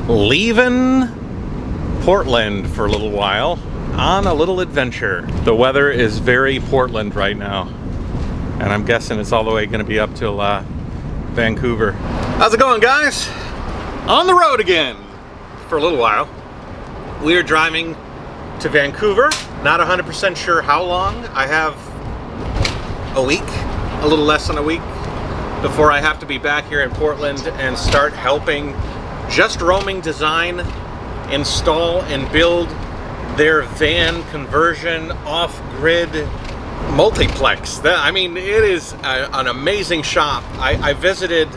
leaving Portland for a little while on a little adventure. The weather is very Portland right now, and I'm guessing it's all the way going to be up till Vancouver. How's it going, guys? On the road again for a little while. We are driving to Vancouver. Not 100% sure how long. I have a week, a little less than a week, before I have to be back here in Portland and start helping Just Roaming Design install and build their van conversion off-grid multiplex. I mean, it is an amazing shop. I visited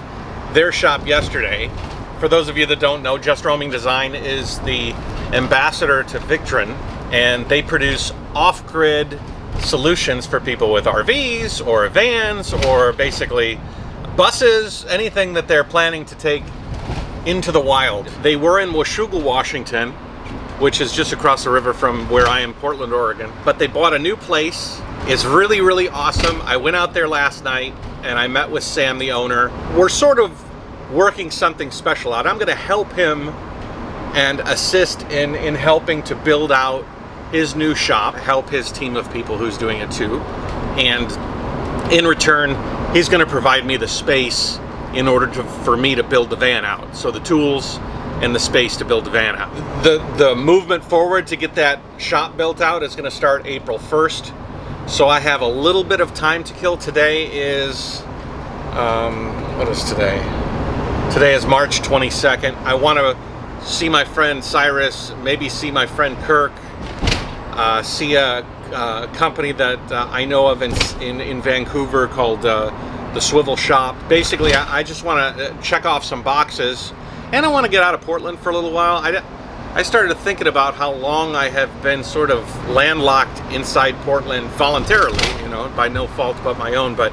their shop yesterday. For those of you that don't know, Just Roaming Design is the ambassador to Victron, and they produce off-grid solutions for people with RVs or vans or basically buses, anything that they're planning to take into the wild. They were in Washougal, Washington, which is just across the river from where I am, Portland, Oregon. But they bought a new place. It's really, really awesome. I went out there last night and I met with Sam, the owner. We're sort of working something special out. I'm gonna help him and assist in helping to build out his new shop, help his team of people who's doing it too. And in return, he's gonna provide me the space in order for me to build the van out. So the tools and the space to build the van out. The movement forward to get that shop built out is gonna start April 1st. So I have a little bit of time to kill. Today is, what is today? Today is March 22nd. I wanna see my friend Cyrus, maybe see my friend Kirk, see a company that I know of in Vancouver called the Swivel Shop. Basically, I just want to check off some boxes, and I want to get out of Portland for a little while. I started thinking about how long I have been sort of landlocked inside Portland voluntarily, you know, by no fault but my own, but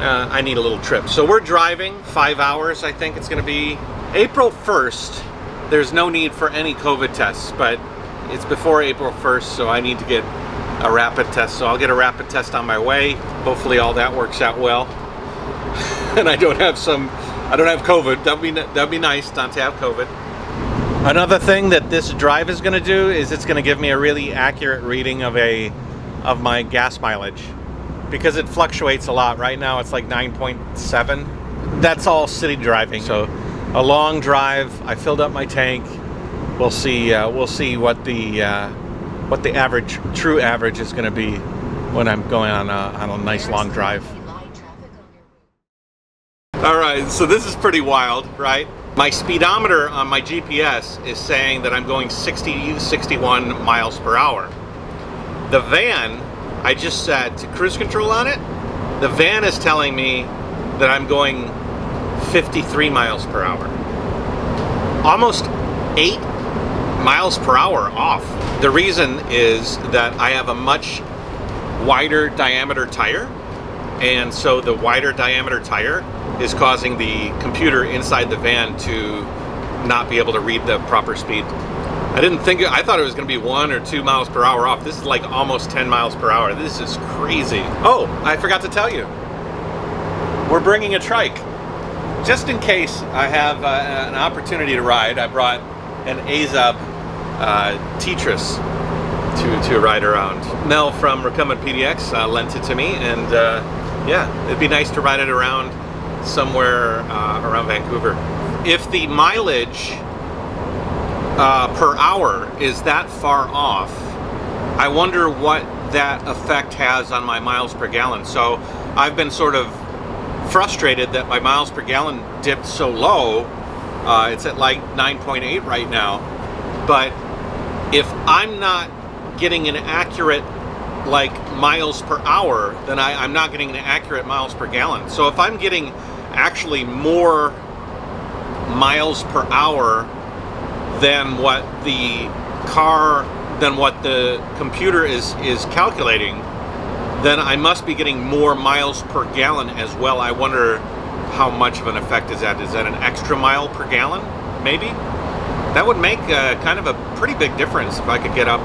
I need a little trip. So we're driving 5 hours, I think it's going to be. April 1st, there's no need for any COVID tests, but it's before April 1st, so I need to get a rapid test. So I'll get a rapid test on my way. Hopefully all that works out well. And I don't have COVID. That'd be nice not to have COVID. Another thing that this drive is going to do is it's going to give me a really accurate reading of my gas mileage, because it fluctuates a lot. Right now it's like 9.7. That's all city driving. So a long drive. I filled up my tank. We'll see what the average, true average, is going to be when I'm going on a nice long drive. All right, so this is pretty wild, right? My speedometer on my GPS is saying that I'm going 61 miles per hour. The van, I just set to cruise control on it. The van is telling me that I'm going 53 miles per hour. Almost 8 miles per hour off. The reason is that I have a much wider diameter tire, and so the wider diameter tire is causing the computer inside the van to not be able to read the proper speed. I thought it was going to be 1 or 2 miles per hour off. This is like almost 10 miles per hour. This is crazy. Oh, I forgot to tell you, we're bringing a trike. Just in case I have an opportunity to ride, I brought an Azab Tetris to ride around. Mel from Recumbent PDX lent it to me, and yeah, it'd be nice to ride it around somewhere around Vancouver. If the mileage per hour is that far off, I wonder what that effect has on my miles per gallon. So I've been sort of frustrated that my miles per gallon dipped so low. It's at like 9.8 right now, but if I'm not getting an accurate like miles per hour, then I'm not getting an accurate miles per gallon. So if I'm getting actually more miles per hour than what the computer is calculating, then I must be getting more miles per gallon as well. I wonder how much of an effect is that? Is that an extra mile per gallon? Maybe? That would make kind of a pretty big difference if I could get up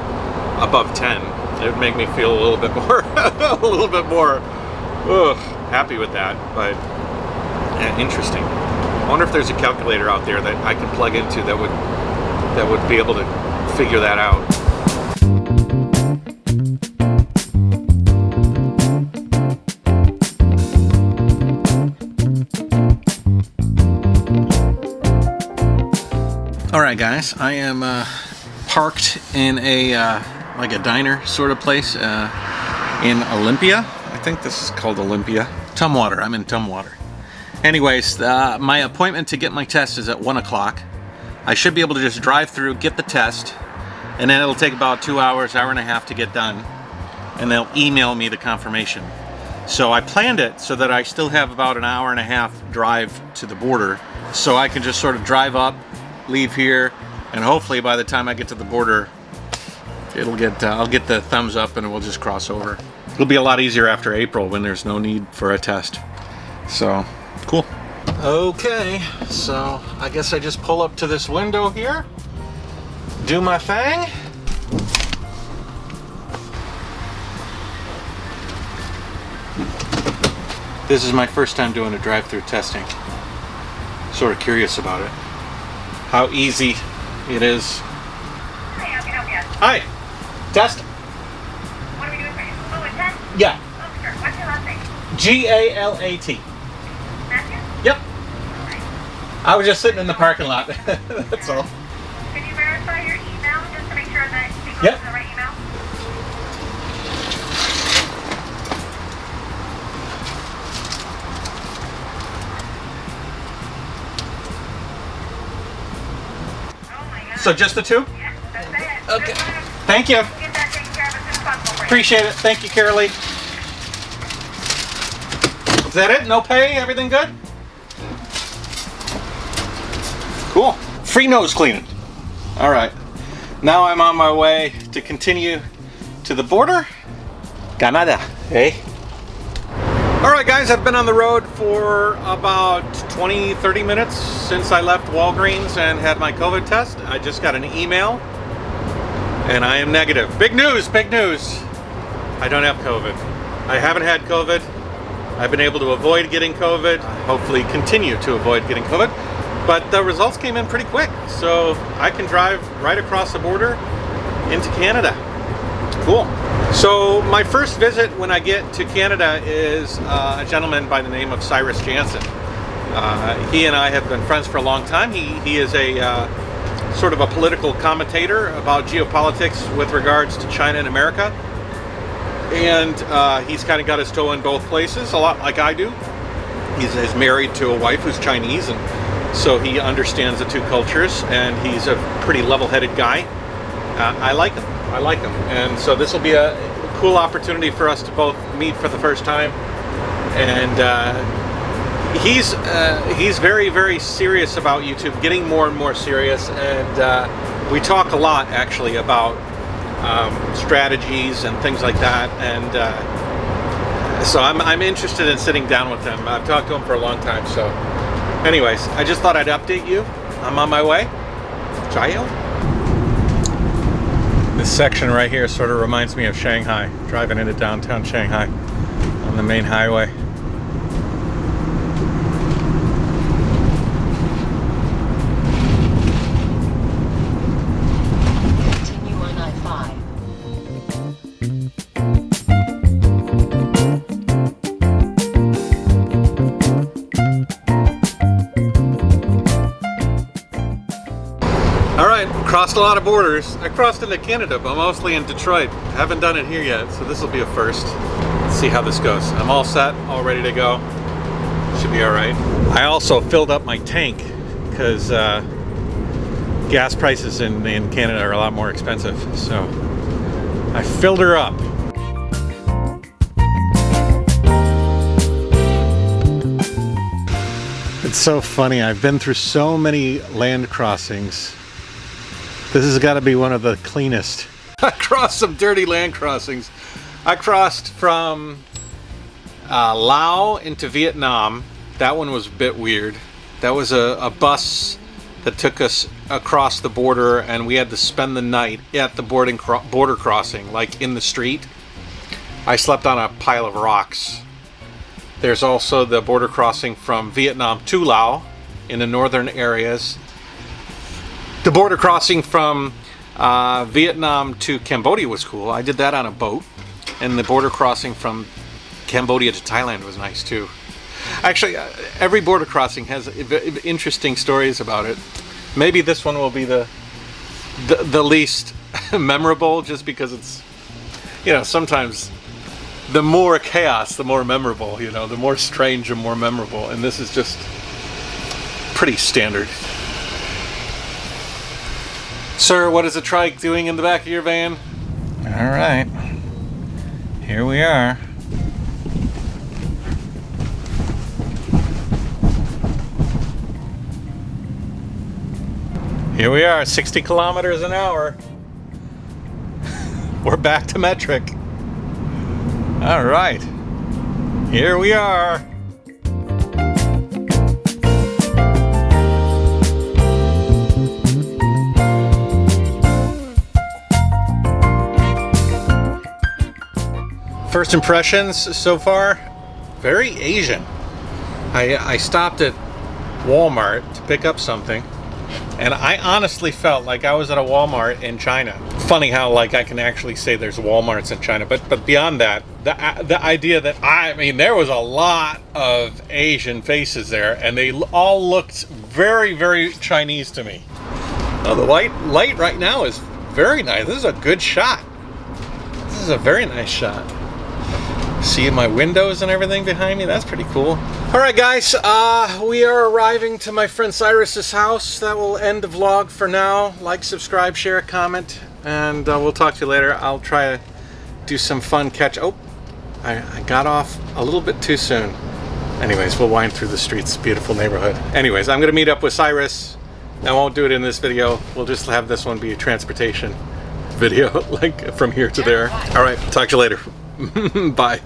above 10. It would make me feel a little bit more, happy with that. But interesting. I wonder if there's a calculator out there that I can plug into that would that would be able to figure that out. All right, guys, I am parked in a like a diner sort of place in Olympia. I think this is called Olympia. Tumwater. I'm in Tumwater. Anyways, my appointment to get my test is at 1 o'clock. I should be able to just drive through, get the test, and then it'll take about 2 hours, hour and a half to get done, and they'll email me the confirmation. So I planned it so that I still have about an hour and a half drive to the border, so I can just sort of drive up, leave here, and hopefully by the time I get to the border, it'll get I'll get the thumbs up and we'll just cross over. It'll be a lot easier after April when there's no need for a test. So, cool. Okay, so I guess I just pull up to this window here, do my thing. This is my first time doing a drive-through testing. Sort of curious about it. How easy it is. Hi, how can I help you? Hi. Test? What are we doing for you? Oh, a test? Yeah. Oh, sure. What's your last name? G-A-L-A-T. Matthew? Yep. All right. I was just sitting in the parking lot. That's all. Can you verify your email just to make sure that it goes Yep. to the right email? Oh my God. So just the two? Yeah, that's it. Okay. Just wanna Thank you. get that taken care of as soon as possible for you. Appreciate it. Thank you, Carolee. Is that it? No pay? Everything good? Cool. Free nose cleaning. All right. Now I'm on my way to continue to the border. Canada, eh? All right, guys, I've been on the road for about 20, 30 minutes since I left Walgreens and had my COVID test. I just got an email and I am negative. Big news, big news. I don't have COVID. I haven't had COVID. I've been able to avoid getting COVID, hopefully continue to avoid getting COVID, but the results came in pretty quick. So I can drive right across the border into Canada. Cool. So my first visit when I get to Canada is a gentleman by the name of Cyrus Janssen. He and I have been friends for a long time. He is a sort of a political commentator about geopolitics with regards to China and America. And he's kind of got his toe in both places, a lot like I do. He's married to a wife who's Chinese, and so he understands the two cultures, and he's a pretty level-headed guy. I like him. I like him. And so this will be a cool opportunity for us to both meet for the first time. And he's very, very serious about YouTube, getting more and more serious. And we talk a lot, actually, about strategies and things like that. And so I'm interested in sitting down with him. I've talked to him for a long time. So anyways, I just thought I'd update you. I'm on my way. Jayoe. This section right here sort of reminds me of Shanghai, driving into downtown Shanghai on the main highway. Continue on I-5. All right, crossed a lot of borders. I crossed into Canada, but mostly in Detroit. Haven't done it here yet, so this will be a first. Let's see how this goes. I'm all set, all ready to go. Should be all right. I also filled up my tank because gas prices in Canada are a lot more expensive. So I filled her up. It's so funny. I've been through so many land crossings. This has got to be one of the cleanest. I crossed some dirty land crossings. I crossed from Laos into Vietnam. That one was a bit weird. That was a bus that took us across the border, and we had to spend the night at the border crossing, like in the street. I slept on a pile of rocks. There's also the border crossing from Vietnam to Laos in the northern areas. The border crossing from Vietnam to Cambodia was cool. I did that on a boat. And the border crossing from Cambodia to Thailand was nice too. Actually, every border crossing has interesting stories about it. Maybe this one will be the least memorable, just because it's, you know, sometimes the more chaos, the more memorable, you know, the more strange and more memorable. And this is just pretty standard. Sir, what is a trike doing in the back of your van? All right, here we are. Here we are, 60 kilometers an hour. We're back to metric. All right, here we are. First impressions so far, very Asian. I stopped at Walmart to pick up something, and I honestly felt like I was at a Walmart in China. Funny how like I can actually say there's Walmarts in China, but beyond that, the idea that I mean there was a lot of Asian faces there, and they all looked very, very Chinese to me. Oh, the light right now is very nice. This is a good shot. This is a very nice shot. See my windows and everything behind me? That's pretty cool. All right, guys, we are arriving to my friend Cyrus's house. That will end the vlog for now. Like, subscribe, share, comment, and we'll talk to you later. I'll try to do some fun catch. Oh, I got off a little bit too soon. Anyways, we'll wind through the streets. Beautiful neighborhood. Anyways, I'm gonna meet up with Cyrus. I won't do it in this video. We'll just have this one be a transportation video, like from here to there. All right, talk to you later. Bye.